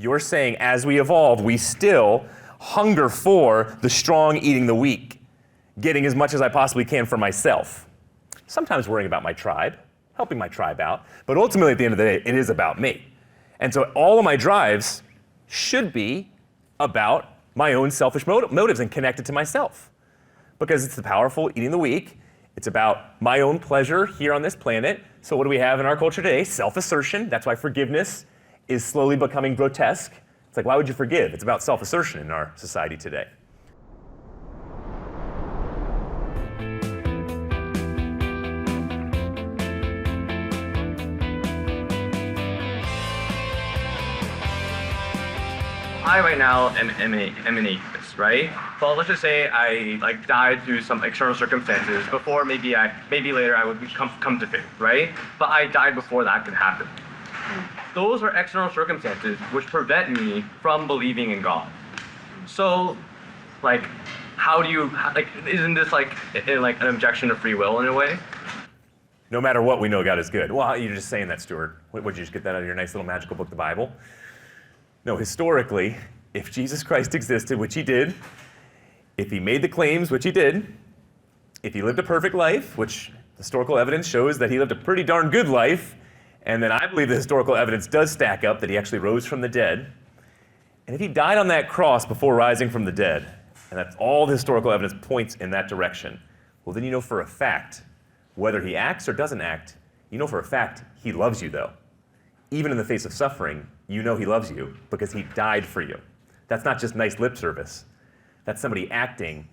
You're saying as we evolve, we still hunger for the strong eating the weak, getting as much as I possibly can for myself. Sometimes worrying about my tribe, helping my tribe out, but ultimately at the end of the day, it is about me. And so all of my drives should be about my own selfish motives and connected to myself. Because it's the powerful eating the weak. It's about my own pleasure here on this planet. So what do we have in our culture today? Self-assertion. That's why forgiveness is slowly becoming grotesque. It's like, why would you forgive? It's about self-assertion in our society today. I right now am an atheist, right? But let's just say I died through some external circumstances before maybe later I would come to faith, right? But I died before that could happen. Those are external circumstances which prevent me from believing in God. So, how do you isn't this an objection to free will in a way? No matter what, we know God is good. Well, you're just saying that, Stuart. Would you just get that out of your nice little magical book, the Bible? No, historically, if Jesus Christ existed, which he did, if he made the claims, which he did, if he lived a perfect life, which historical evidence shows that he lived a pretty darn good life, and then I believe the historical evidence does stack up that he actually rose from the dead, and if he died on that cross before rising from the dead, and that's all the historical evidence points in that direction, well, then you know for a fact, whether he acts or doesn't act, you know for a fact he loves you, though. Even in the face of suffering, you know he loves you because he died for you. That's not just nice lip service. That's somebody acting.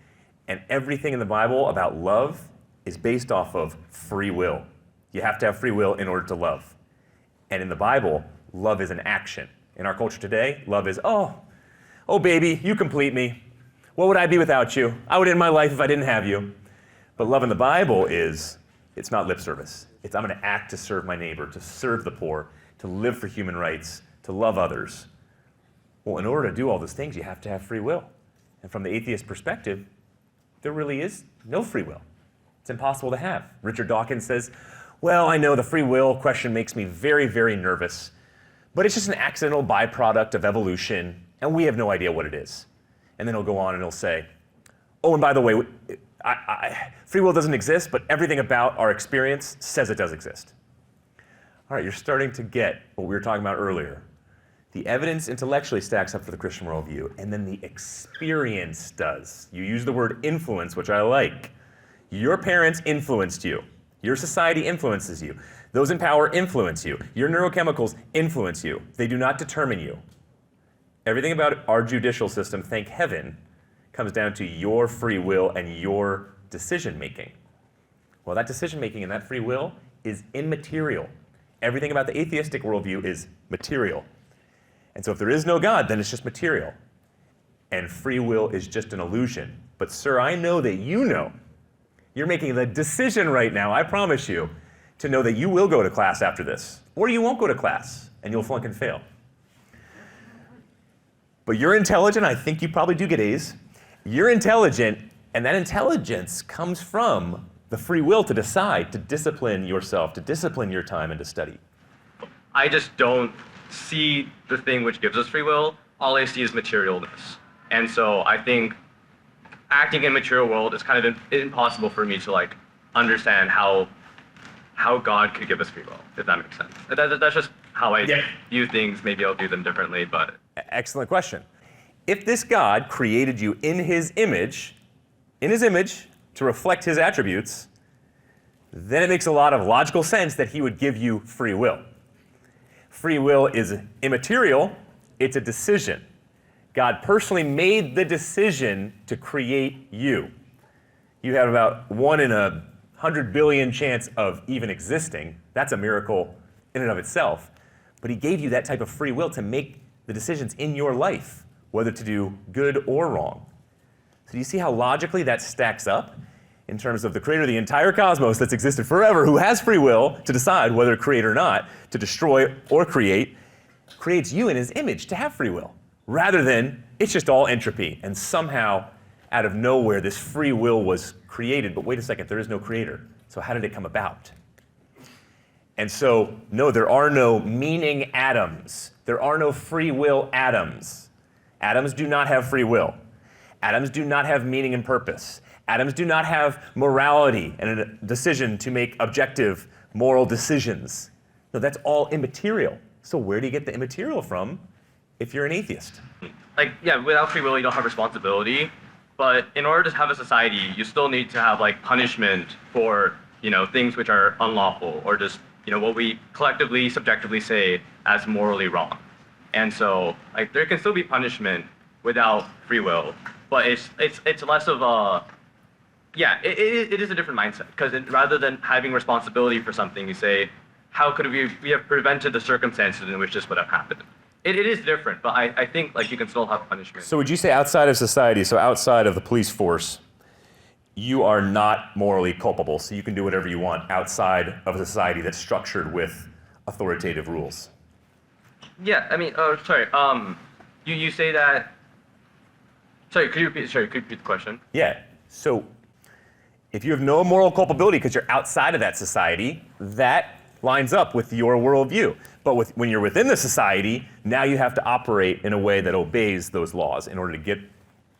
And everything in the Bible about love is based off of free will. You have to have free will in order to love. And in the Bible, love is an action. In our culture today, love is, oh baby, you complete me. What would I be without you? I would end my life if I didn't have you. But love in the Bible is, it's not lip service. It's I'm going to act to serve my neighbor, to serve the poor, to live for human rights, to love others. Well, in order to do all those things, you have to have free will. And from the atheist perspective, there really is no free will. It's impossible to have. Richard Dawkins says, well, I know the free will question makes me very, very nervous, but it's just an accidental byproduct of evolution, and we have no idea what it is. And then he'll go on and he'll say, oh, and by the way, free will doesn't exist, but everything about our experience says it does exist. All right, you're starting to get what we were talking about earlier. The evidence intellectually stacks up for the Christian worldview, and then the experience does. You use the word influence, which I like. Your parents influenced you. Your society influences you. Those in power influence you. Your neurochemicals influence you. They do not determine you. Everything about our judicial system, thank heaven, comes down to your free will and your decision-making. Well, that decision-making and that free will is immaterial. Everything about the atheistic worldview is material. And so if there is no God, then it's just material. And free will is just an illusion. But sir, I know that you know. You're making the decision right now, I promise you, to know that you will go to class after this. Or you won't go to class, and you'll flunk and fail. But you're intelligent, I think you probably do get A's. You're intelligent, and that intelligence comes from the free will to decide, to discipline yourself, to discipline your time, and to study. I just don't see the thing which gives us free will. All I see is materialness. And so I think acting in material world is kind of impossible for me to understand how God could give us free will, if that makes sense. That's just how I view things. Maybe I'll do them differently, but... Excellent question. If this God created you in his image, to reflect his attributes, then it makes a lot of logical sense that he would give you free will. Free will is immaterial, it's a decision. God personally made the decision to create you. You have about 1 in 100 billion chance of even existing. That's a miracle in and of itself. But he gave you that type of free will to make the decisions in your life, whether to do good or wrong. So do you see how logically that stacks up in terms of the creator of the entire cosmos that's existed forever, who has free will to decide whether to create or not, to destroy or create, creates you in his image to have free will, rather than it's just all entropy, and somehow out of nowhere this free will was created, but wait a second, there is no creator. So how did it come about? And so, no, there are no meaning atoms. There are no free will atoms. Atoms do not have free will. Atoms do not have meaning and purpose. Atoms do not have morality and a decision to make objective moral decisions. No, that's all immaterial. So where do you get the immaterial from if you're an atheist? Like, yeah, without free will, you don't have responsibility. But in order to have a society, you still need to have like punishment for, things which are unlawful or just, what we collectively, subjectively say as morally wrong. And so, like, there can still be punishment without free will, but it's less of a, it is a different mindset, because rather than having responsibility for something, you say, how could we have prevented the circumstances in which this would have happened? It is different, but I think like you can still have punishment. So would you say outside of society, so outside of the police force, you are not morally culpable, so you can do whatever you want outside of a society that's structured with authoritative rules? Yeah, I mean, sorry, you say that, could you repeat the question? Yeah, so if you have no moral culpability because you're outside of that society, that lines up with your worldview. But when you're within the society, now you have to operate in a way that obeys those laws in order to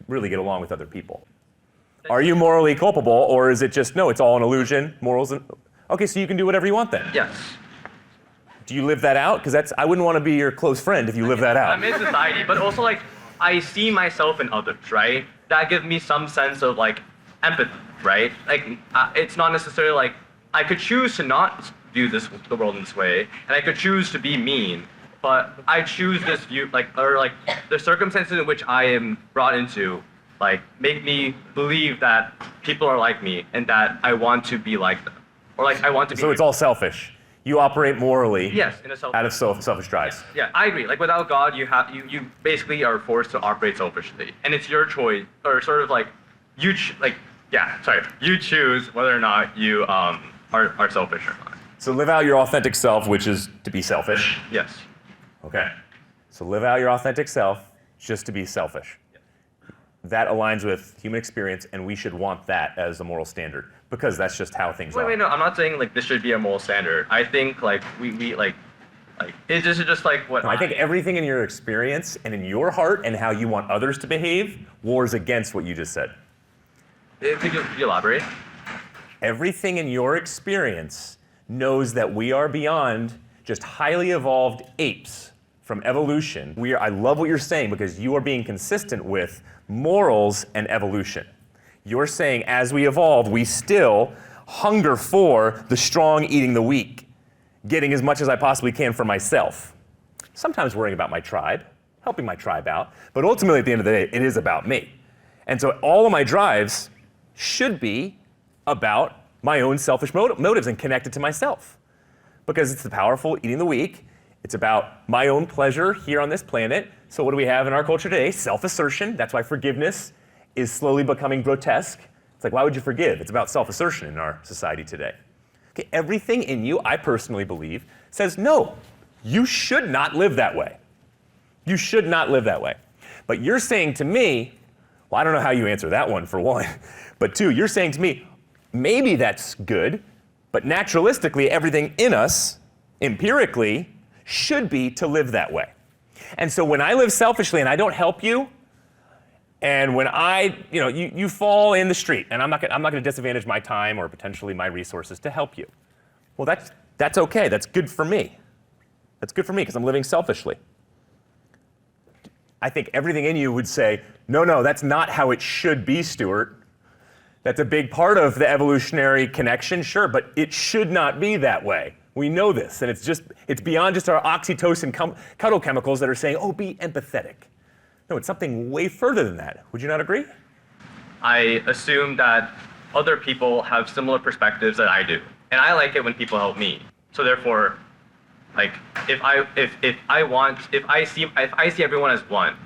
really get along with other people. Are you morally culpable, or is it just, no, it's all an illusion, morals? Okay, so you can do whatever you want then. Yes. Do you live that out? Because I wouldn't want to be your close friend if you live that out. I'm in society, but also like, I see myself in others, right? That gives me some sense of like empathy, right? Like, it's not necessarily like, I could choose to not view the world in this way, and I could choose to be mean, but I choose this view, the circumstances in which I am brought into, like, make me believe that people are like me and that I want to be like them, or like I want to be. So it's all selfish. You operate morally. Yes, in a out of selfish drives. Yeah, I agree. Like, without God, you basically are forced to operate selfishly, and it's your choice, or sort of like you choose whether or not you are selfish or not. So live out your authentic self, which is to be selfish. Yes. Okay. So live out your authentic self just to be selfish. That aligns with human experience, and we should want that as a moral standard, because that's just how things are. Wait, no, I'm not saying like this should be a moral standard. I think like we like it's just like what. No, I think everything in your experience and in your heart and how you want others to behave wars against what you just said. Could you elaborate? Everything in your experience knows that we are beyond just highly evolved apes from evolution. I love what you're saying, because you are being consistent with morals and evolution. You're saying as we evolve, we still hunger for the strong eating the weak, getting as much as I possibly can for myself. Sometimes worrying about my tribe, helping my tribe out, but ultimately at the end of the day, it is about me. And so all of my drives should be about my own selfish motives and connected to myself. Because it's the powerful eating the weak. It's about my own pleasure here on this planet. So what do we have in our culture today? Self-assertion. That's why forgiveness is slowly becoming grotesque. It's like, why would you forgive? It's about self-assertion in our society today. Okay, everything in you, I personally believe, says, no, you should not live that way. You should not live that way. But you're saying to me, well, I don't know how you answer that one, for one. But two, you're saying to me, maybe that's good, but naturalistically, everything in us, empirically, should be to live that way. And so when I live selfishly and I don't help you, and when you fall in the street, and I'm not going to disadvantage my time or potentially my resources to help you. Well, that's okay. That's good for me. That's good for me because I'm living selfishly. I think everything in you would say, no, that's not how it should be, Stuart. That's a big part of the evolutionary connection, sure, but it should not be that way. We know this, and it's beyond just our oxytocin cuddle chemicals that are saying, oh, be empathetic. No, it's something way further than that. Would you not agree? I assume that other people have similar perspectives that I do, and I like it when people help me. So therefore, like, if I see everyone as one,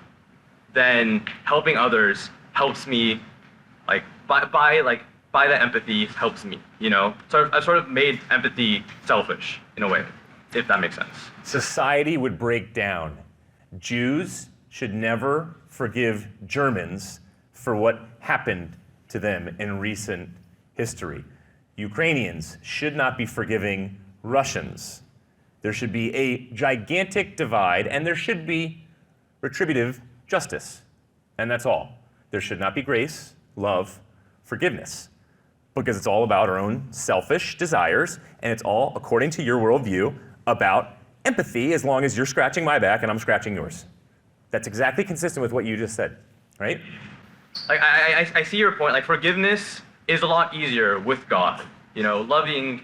then helping others helps me, like, by the empathy helps me, So I've sort of made empathy selfish in a way, if that makes sense. Society would break down. Jews should never forgive Germans for what happened to them in recent history. Ukrainians should not be forgiving Russians. There should be a gigantic divide, and there should be retributive justice. And that's all. There should not be grace, love, forgiveness, because it's all about our own selfish desires, and it's all, according to your worldview, about empathy as long as you're scratching my back and I'm scratching yours. That's exactly consistent with what you just said, right? Like, I see your point. Like, forgiveness is a lot easier with God. You know, loving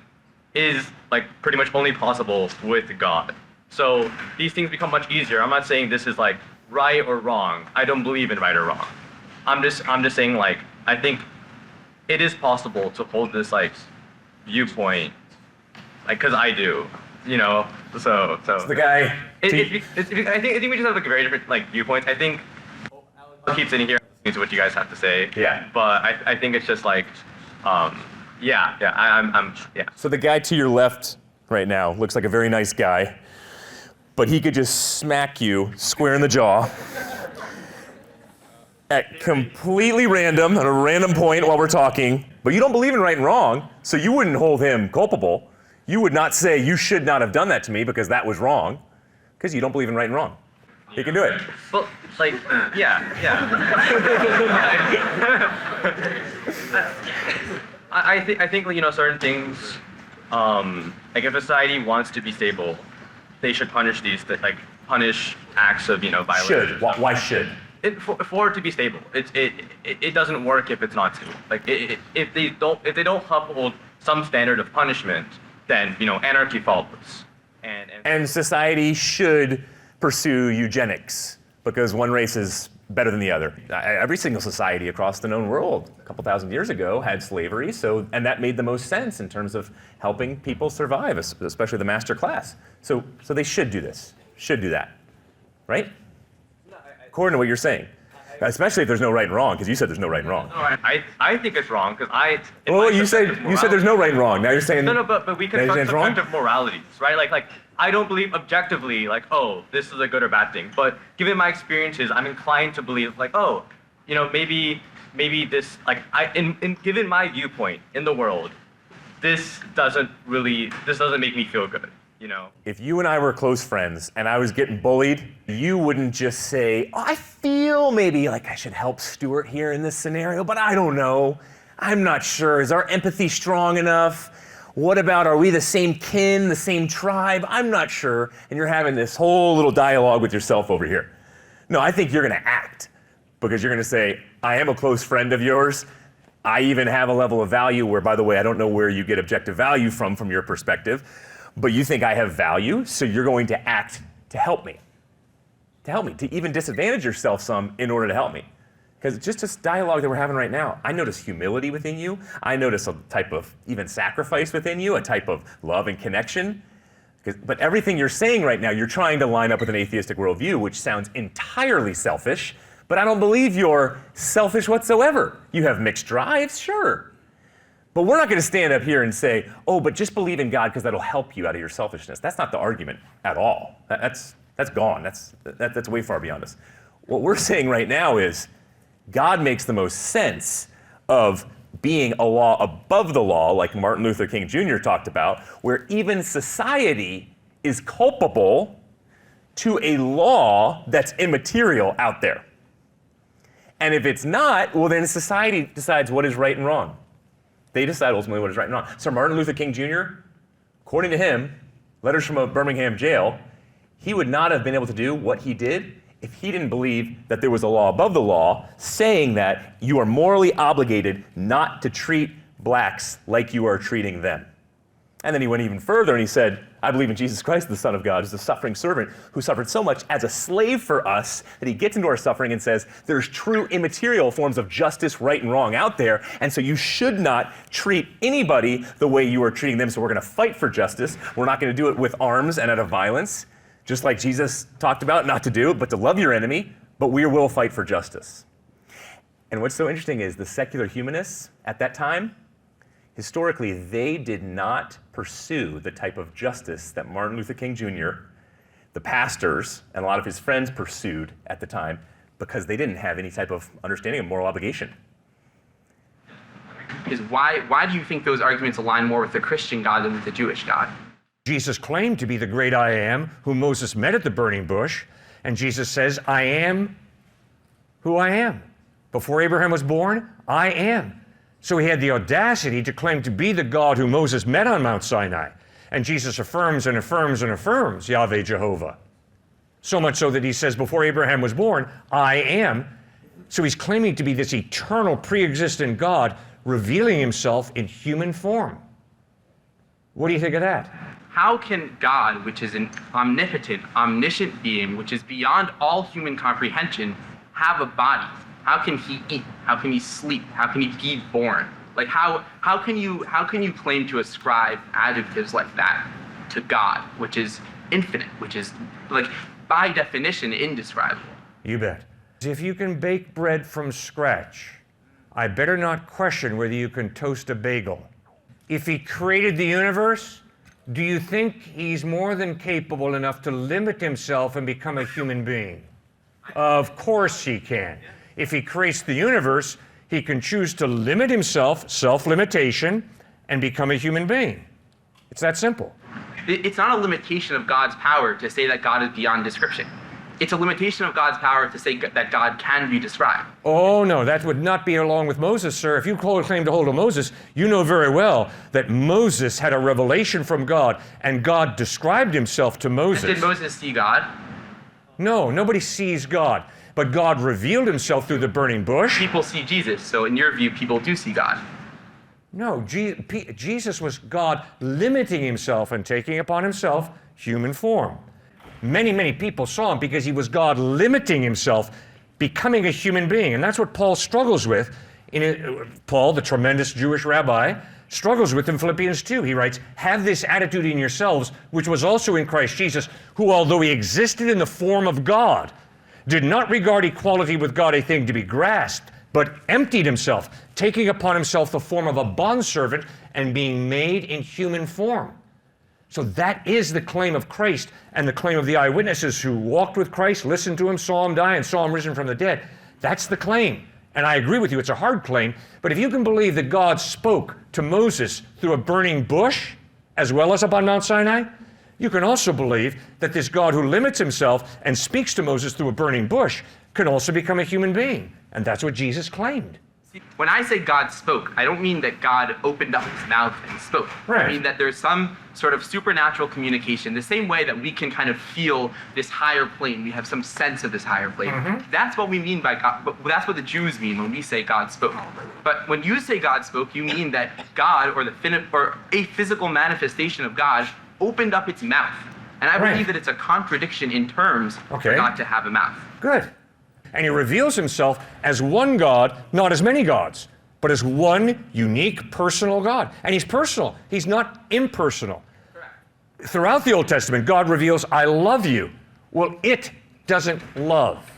is like pretty much only possible with God. So these things become much easier. I'm not saying this is like right or wrong. I don't believe in right or wrong. I'm just saying, like, I think it is possible to hold this like viewpoint, like, because I do, you know. So the guy. I think we just have like very different like viewpoints. I think I'll keep sitting here listening to what you guys have to say. Yeah. But I think it's just like, yeah. So the guy to your left right now looks like a very nice guy, but he could just smack you square in the jaw at completely random, at a random point while we're talking. But you don't believe in right and wrong, so you wouldn't hold him culpable. You would not say, you should not have done that to me because that was wrong, because you don't believe in right and wrong. He can do it. Well, like, yeah. I think, you know, certain things, like if a society wants to be stable, they should punish punish acts of, you know, violence. Should. Why should? For it to be stable. It doesn't work if it's not stable. Like, if they don't uphold some standard of punishment, then, you know, anarchy follows. And society should pursue eugenics because one race is better than the other. Every single society across the known world a couple thousand years ago had slavery, and that made the most sense in terms of helping people survive, especially the master class. So they should do this, should do that, right? According to what you're saying. Especially if there's no right and wrong, because you said there's no right and wrong. No, I think it's wrong, because you said there's no right and wrong. Now you're saying no, but we construct subjective moralities, right? Like I don't believe objectively, like, oh, this is a good or bad thing. But given my experiences, I'm inclined to believe, like, oh, you know, maybe this, like, given my viewpoint in the world, this doesn't make me feel good. You know? If you and I were close friends and I was getting bullied, you wouldn't just say, oh, I feel maybe like I should help Stuart here in this scenario, but I don't know. I'm not sure. Is our empathy strong enough? What about, are we the same kin, the same tribe? I'm not sure. And you're having this whole little dialogue with yourself over here. No, I think you're going to act because you're going to say, I am a close friend of yours. I even have a level of value where, by the way, I don't know where you get objective value from your perspective. But you think I have value, so you're going to act to help me. To even disadvantage yourself some in order to help me. Because just this dialogue that we're having right now, I notice humility within you. I notice a type of even sacrifice within you, a type of love and connection. But everything you're saying right now, you're trying to line up with an atheistic worldview, which sounds entirely selfish, but I don't believe you're selfish whatsoever. You have mixed drives, sure. But we're not going to stand up here and say, oh, but just believe in God because that'll help you out of your selfishness. That's not the argument at all. That's gone. That's way far beyond us. What we're saying right now is God makes the most sense of being a law above the law, like Martin Luther King Jr. talked about, where even society is culpable to a law that's immaterial out there. And if it's not, well, then society decides what is right and wrong. They decide ultimately what is right and wrong. So Martin Luther King Jr., according to him, letters from a Birmingham jail, he would not have been able to do what he did if he didn't believe that there was a law above the law saying that you are morally obligated not to treat blacks like you are treating them. And then he went even further and he said, I believe in Jesus Christ, the Son of God, as the suffering servant who suffered so much as a slave for us that he gets into our suffering and says, there's true immaterial forms of justice, right and wrong out there, and so you should not treat anybody the way you are treating them, so we're going to fight for justice. We're not going to do it with arms and out of violence, just like Jesus talked about not to do, but to love your enemy, but we will fight for justice. And what's so interesting is the secular humanists at that time, historically, they did not pursue the type of justice that Martin Luther King Jr., the pastors, and a lot of his friends pursued at the time because they didn't have any type of understanding of moral obligation. Why do you think those arguments align more with the Christian God than with the Jewish God? Jesus claimed to be the great I am, whom Moses met at the burning bush, and Jesus says, I am who I am. Before Abraham was born, I am. So he had the audacity to claim to be the God who Moses met on Mount Sinai. And Jesus affirms and affirms and affirms Yahweh Jehovah. So much so that he says, before Abraham was born, I am. So he's claiming to be this eternal, pre-existent God, revealing himself in human form. What do you think of that? How can God, which is an omnipotent, omniscient being, which is beyond all human comprehension, have a body? How can he eat? How can he sleep? How can he be born? Like how can you claim to ascribe adjectives like that to God, which is infinite, which is like by definition indescribable? You bet. If you can bake bread from scratch, I better not question whether you can toast a bagel. If he created the universe, do you think he's more than capable enough to limit himself and become a human being? Of course he can. If he creates the universe, he can choose to limit himself, self-limitation, and become a human being. It's that simple. It's not a limitation of God's power to say that God is beyond description. It's a limitation of God's power to say that God can be described. Oh, no, that would not be along with Moses, sir. If you claim to hold to Moses, you know very well that Moses had a revelation from God, and God described himself to Moses. And did Moses see God? No, nobody sees God, but God revealed himself through the burning bush. People see Jesus, so in your view, people do see God. No, Jesus was God limiting himself and taking upon himself human form. Many, many people saw him because he was God limiting himself, becoming a human being. And that's what Paul struggles with. Paul, the tremendous Jewish rabbi, struggles with in Philippians 2. He writes, have this attitude in yourselves, which was also in Christ Jesus, who, although he existed in the form of God, did not regard equality with God a thing to be grasped, but emptied himself, taking upon himself the form of a bondservant and being made in human form. So that is the claim of Christ and the claim of the eyewitnesses who walked with Christ, listened to him, saw him die, and saw him risen from the dead. That's the claim. And I agree with you, it's a hard claim, but if you can believe that God spoke to Moses through a burning bush, as well as up on Mount Sinai, you can also believe that this God who limits himself and speaks to Moses through a burning bush can also become a human being. And that's what Jesus claimed. See, when I say God spoke, I don't mean that God opened up his mouth and spoke. Right. I mean that there's some sort of supernatural communication, the same way that we can kind of feel this higher plane. We have some sense of this higher plane. Mm-hmm. That's what we mean by God. But that's what the Jews mean when we say God spoke. But when you say God spoke, you mean that God, or a physical manifestation of God, opened up its mouth. And I believe that it's a contradiction in terms for God to have a mouth. Good. And he reveals himself as one God, not as many gods, but as one unique personal God. And he's personal. He's not impersonal. Correct. Throughout the Old Testament, God reveals, I love you. Well, it doesn't love.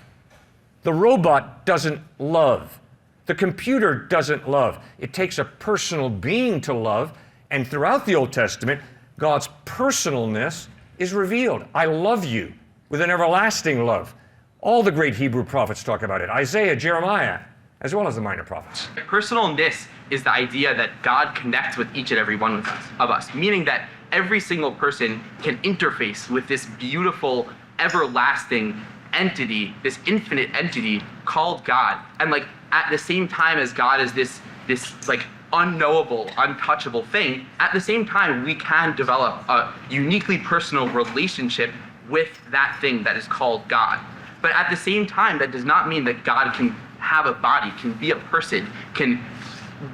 The robot doesn't love. The computer doesn't love. It takes a personal being to love. And throughout the Old Testament, God's personalness is revealed. I love you with an everlasting love. All the great Hebrew prophets talk about it. Isaiah, Jeremiah, as well as the minor prophets. Personalness is the idea that God connects with each and every one of us, meaning that every single person can interface with this beautiful, everlasting entity, this infinite entity called God. And like at the same time as God is this like unknowable, untouchable thing, at the same time we can develop a uniquely personal relationship with that thing that is called God. But at the same time, that does not mean that God can have a body, can be a person, can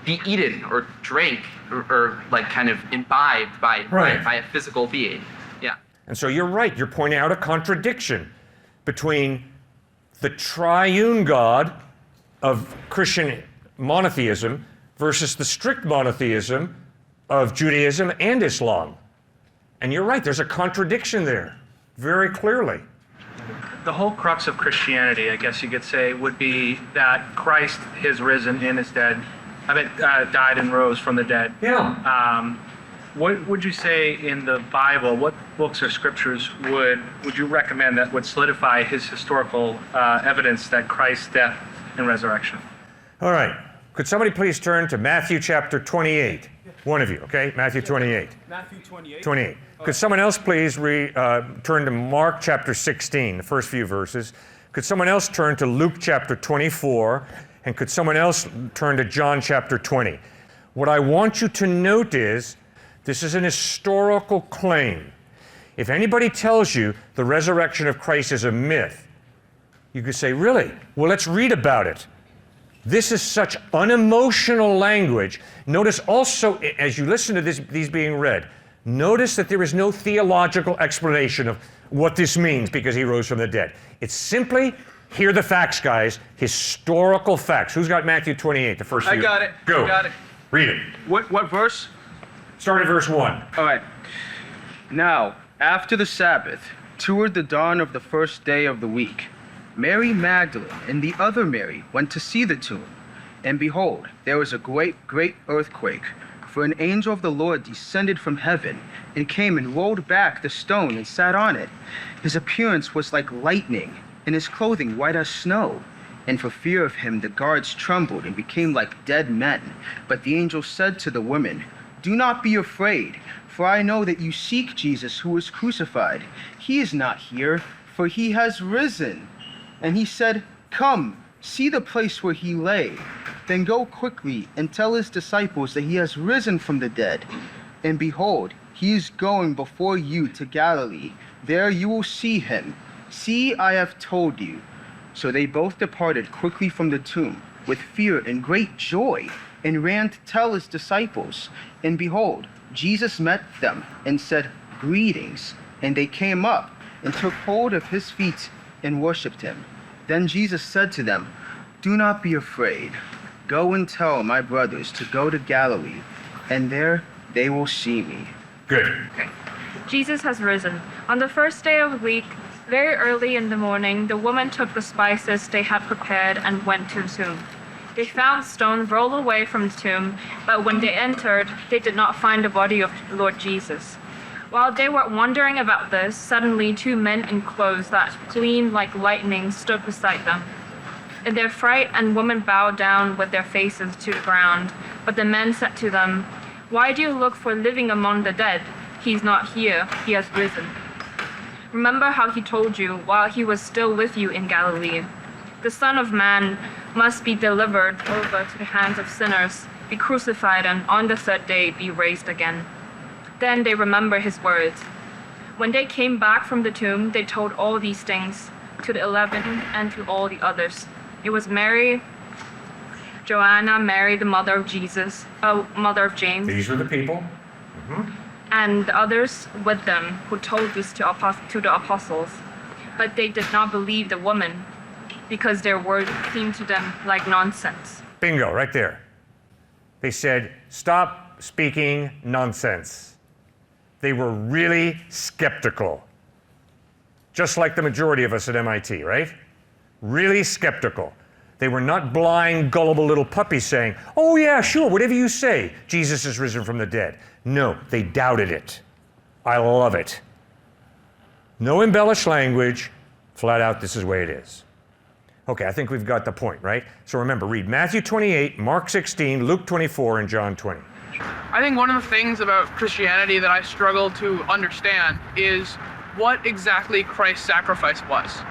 be eaten or drank or like kind of imbibed by a physical being. Yeah. And so you're right. You're pointing out a contradiction between the triune God of Christian monotheism versus the strict monotheism of Judaism and Islam. And you're right. There's a contradiction there, very clearly. The whole crux of Christianity, I guess you could say, would be that Christ is risen and is dead. Died and rose from the dead. Yeah. What would you say in the Bible, what books or scriptures would you recommend that would solidify his historical evidence that Christ's death and resurrection? All right. Could somebody please turn to Matthew chapter 28? One of you, okay? Matthew 28. Matthew 28. 28. Could someone else please turn to Mark chapter 16, the first few verses? Could someone else turn to Luke chapter 24? And could someone else turn to John chapter 20? What I want you to note is, this is an historical claim. If anybody tells you the resurrection of Christ is a myth, you could say, really? Well, let's read about it. This is such unemotional language. Notice also, as you listen to these being read, notice that there is no theological explanation of what this means because he rose from the dead. It's simply, here are the facts, guys, historical facts. Who's got Matthew 28, the first few? I got it. Go. I got it. Read it. What verse? Start at verse 1. All right. Now, after the Sabbath, toward the dawn of the first day of the week, Mary Magdalene and the other Mary went to see the tomb. And behold, there was a great earthquake, for an angel of the Lord descended from heaven and came and rolled back the stone and sat on it. His appearance was like lightning, and his clothing white as snow. And for fear of him, the guards trembled and became like dead men. But the angel said to the women, "Do not be afraid, for I know that you seek Jesus who was crucified. He is not here, for he has risen." And he said, "Come, see the place where he lay. Then go quickly and tell his disciples that he has risen from the dead. And behold, he is going before you to Galilee. There you will see him. See, I have told you." So they both departed quickly from the tomb with fear and great joy, and ran to tell his disciples. And behold, Jesus met them and said, "Greetings." And they came up and took hold of his feet and worshipped him. Then Jesus said to them, "Do not be afraid. Go and tell my brothers to go to Galilee, and there they will see me." Good. Jesus has risen. On the first day of the week, very early in the morning, the woman took the spices they had prepared and went to the tomb. They found the stone rolled away from the tomb, but when they entered, they did not find the body of the Lord Jesus. While they were wondering about this, suddenly 2 men in clothes that gleamed like lightning stood beside them. In their fright, the women bowed down with their faces to the ground. But the men said to them, "Why do you look for living among the dead? He's not here, he has risen. Remember how he told you while he was still with you in Galilee. The Son of Man must be delivered over to the hands of sinners, be crucified, and on the third day be raised again." Then they remembered his words. When they came back from the tomb, they told all these things to the 11 and to all the others. It was Mary, Joanna, Mary, the mother of Jesus, mother of James, These were the people. and the others with them who told this to the apostles. But they did not believe the woman, because their words seemed to them like nonsense. Bingo, right there. They said, stop speaking nonsense. They were really skeptical. Just like the majority of us at MIT, right? Really skeptical. They were not blind, gullible little puppies saying, "Oh yeah, sure, whatever you say, Jesus is risen from the dead." No, they doubted it. I love it. No embellished language, flat out, this is the way it is. Okay, I think we've got the point, right? So remember, read Matthew 28, Mark 16, Luke 24, and John 20. I think one of the things about Christianity that I struggle to understand is what exactly Christ's sacrifice was.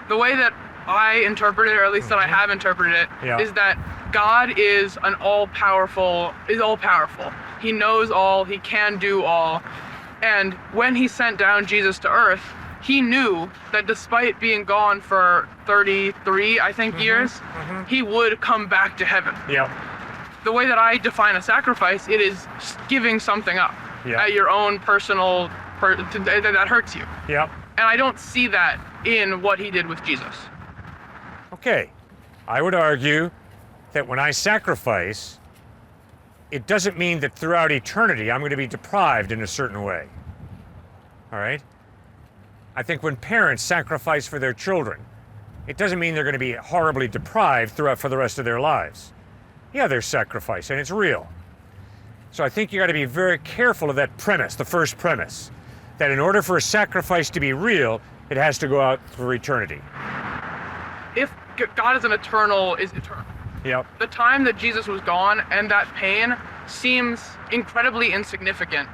The way that I interpret it, or at least that I have interpreted it, is that God is all powerful. He knows all, he can do all. And when he sent down Jesus to earth, he knew that despite being gone for 33, I think, years, he would come back to heaven. The way that I define a sacrifice, it is giving something up at your own personal, that hurts you. And I don't see that in what he did with Jesus. Okay, I would argue that when I sacrifice, it doesn't mean that throughout eternity I'm going to be deprived in a certain way. All right? I think when parents sacrifice for their children, it doesn't mean they're going to be horribly deprived for the rest of their lives. Yeah, there's sacrifice, and it's real. So I think you got to be very careful of that premise, the first premise, that in order for a sacrifice to be real, it has to go out for eternity. If God is eternal. The time that Jesus was gone and that pain seems incredibly insignificant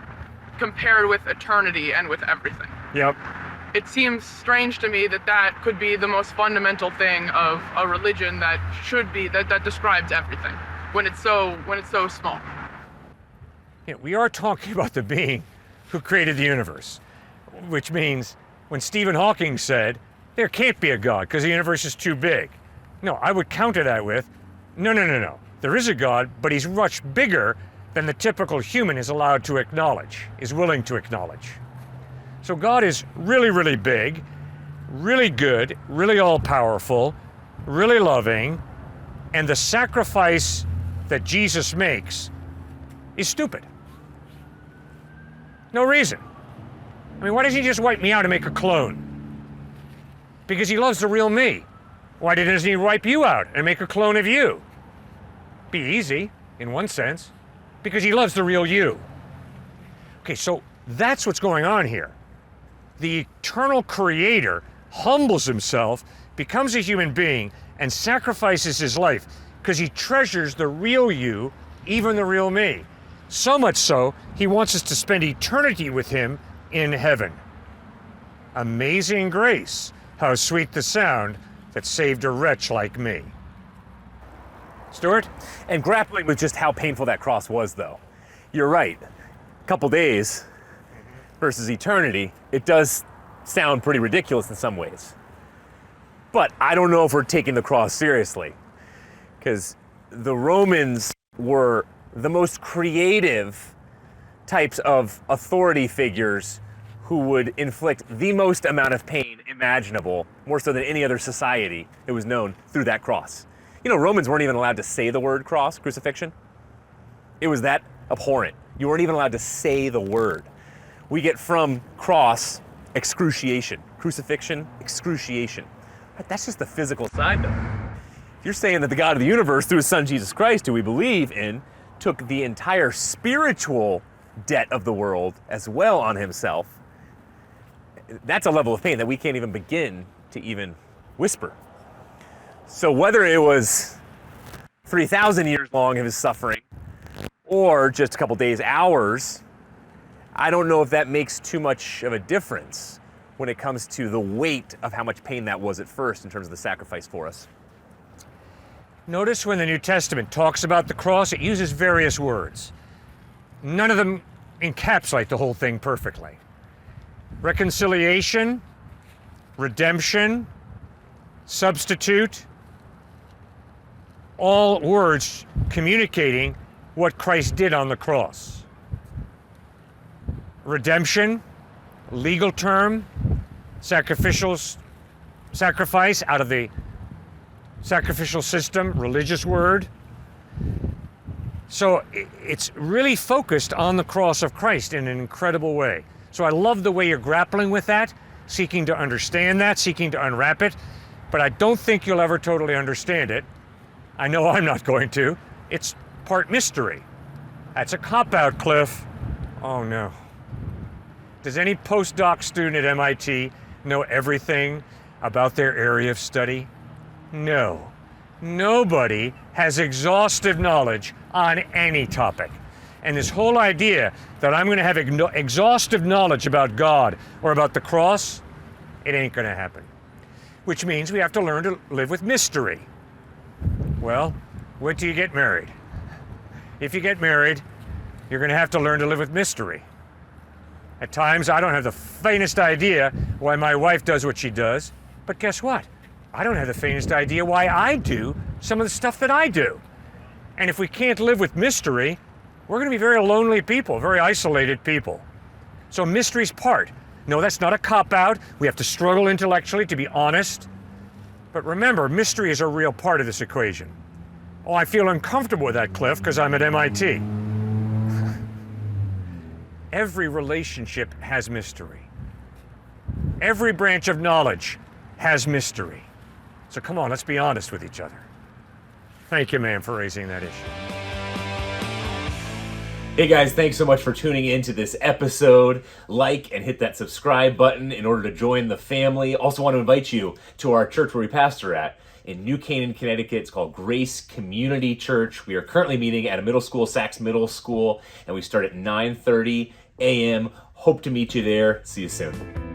compared with eternity and with everything. Yep. It seems strange to me that that could be the most fundamental thing of a religion that should be, that describes everything, when it's so small. We are talking about the being who created the universe, which means when Stephen Hawking said, there can't be a God because the universe is too big. No, I would counter that with, no. There is a God, but he's much bigger than the typical human is allowed to acknowledge, is willing to acknowledge. So God is really, really big, really good, really all-powerful, really loving, and the sacrifice that Jesus makes is stupid. No reason. I mean, why doesn't he just wipe me out and make a clone? Because he loves the real me. Why doesn't he wipe you out and make a clone of you? Be easy, in one sense, because he loves the real you. Okay, so that's what's going on here. The eternal creator humbles himself, becomes a human being, and sacrifices his life because he treasures the real you, even the real me. So much so, he wants us to spend eternity with him in heaven. Amazing grace, how sweet the sound that saved a wretch like me. Stuart? And grappling with just how painful that cross was, though. You're right. A couple days versus eternity, it does sound pretty ridiculous in some ways. But I don't know if we're taking the cross seriously, because the Romans were the most creative types of authority figures who would inflict the most amount of pain imaginable, more so than any other society it was known, through that cross. You know, Romans weren't even allowed to say the word cross, crucifixion. It was that abhorrent. You weren't even allowed to say the word. We get from cross, excruciation. Crucifixion, excruciation. But that's just the physical side, though. If you're saying that the God of the universe, through his son Jesus Christ, who we believe in, took the entire spiritual debt of the world as well on himself, that's a level of pain that we can't even begin to even whisper. So whether it was 3,000 years long of his suffering or just a couple days, hours, I don't know if that makes too much of a difference when it comes to the weight of how much pain that was at first in terms of the sacrifice for us. Notice when the New Testament talks about the cross, it uses various words. None of them encapsulate the whole thing perfectly. Reconciliation, redemption, substitute, all words communicating what Christ did on the cross. Redemption, legal term, sacrificial sacrifice out of the sacrificial system, religious word. So it's really focused on the cross of Christ in an incredible way. So I love the way you're grappling with that, seeking to understand that, seeking to unwrap it, but I don't think you'll ever totally understand it. I know I'm not going to. It's part mystery. That's a cop-out, Cliff. Oh no. Does any postdoc student at MIT know everything about their area of study? No. Nobody has exhaustive knowledge on any topic. And this whole idea that I'm going to have exhaustive knowledge about God or about the cross, it ain't going to happen. Which means we have to learn to live with mystery. Well, wait till you get married. If you get married, you're going to have to learn to live with mystery. At times, I don't have the faintest idea why my wife does what she does, but guess what? I don't have the faintest idea why I do some of the stuff that I do. And if we can't live with mystery, we're going to be very lonely people, very isolated people. So mystery's part. No, that's not a cop-out. We have to struggle intellectually to be honest. But remember, mystery is a real part of this equation. Oh, I feel uncomfortable with that, Cliff, because I'm at MIT. Every relationship has mystery. Every branch of knowledge has mystery. So come on, let's be honest with each other. Thank you, ma'am, for raising that issue. Hey guys, thanks so much for tuning in to this episode. Like and hit that subscribe button in order to join the family. Also want to invite you to our church where we pastor at in New Canaan, Connecticut. It's called Grace Community Church. We are currently meeting at a middle school, Saxe Middle School, and we start at 9:30 a.m. Hope to meet you there. See you soon.